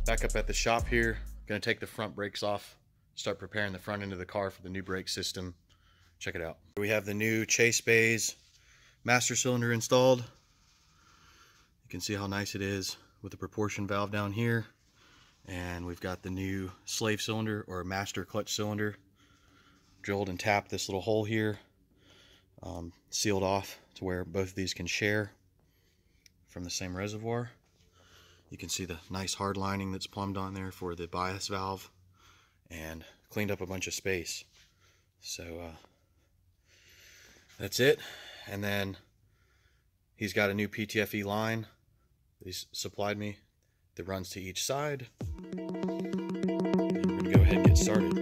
Back up at the shop here, gonna take the front brakes off, start preparing the front end of the car for the new brake system. Check it out. We have the new Chase Bays master cylinder installed. You can see how nice it is with the proportion valve down here. And we've got the new slave cylinder or master clutch cylinder drilled and tapped this little hole here, sealed off to where both of these can share from the same reservoir. You can see the nice hard lining that's plumbed on there for the bias valve, and cleaned up a bunch of space. So that's it. And then he's got a new PTFE line that he's supplied me that runs to each side. And we're gonna go ahead and get started.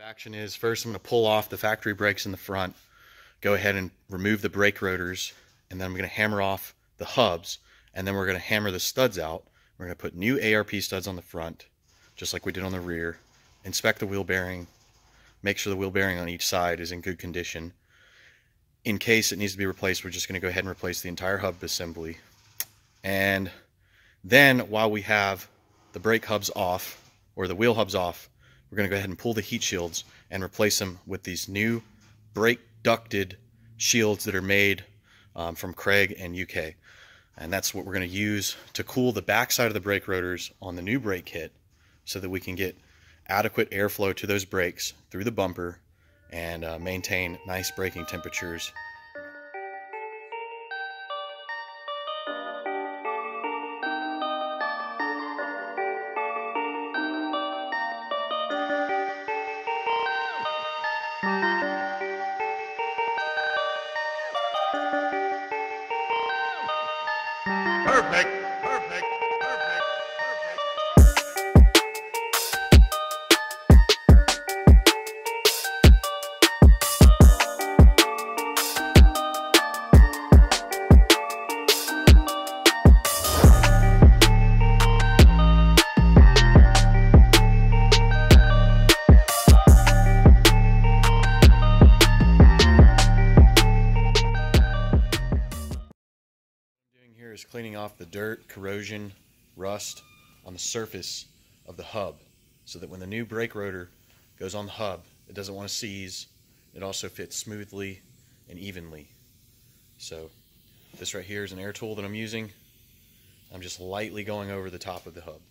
Action is, first I'm going to pull off the factory brakes in the front, go ahead and remove the brake rotors, and then I'm going to hammer off the hubs, and then we're going to hammer the studs out. We're going to put new ARP studs on the front, just like we did on the rear, inspect the wheel bearing, make sure the wheel bearing on each side is in good condition. In case it needs to be replaced, we're just going to go ahead and replace the entire hub assembly. And then while we have the brake hubs off, or the wheel hubs off, we're going to go ahead and pull the heat shields and replace them with these new brake ducted shields that are made from Craig and UK. And that's what we're going to use to cool the backside of the brake rotors on the new brake kit, so that we can get adequate airflow to those brakes through the bumper and maintain nice braking temperatures. Perfect, perfect, perfect, perfect. Here is cleaning off the dirt, corrosion, rust on the surface of the hub, so that when the new brake rotor goes on the hub, it doesn't want to seize. It also fits smoothly and evenly. So this right here is an air tool that I'm using. I'm just lightly going over the top of the hub.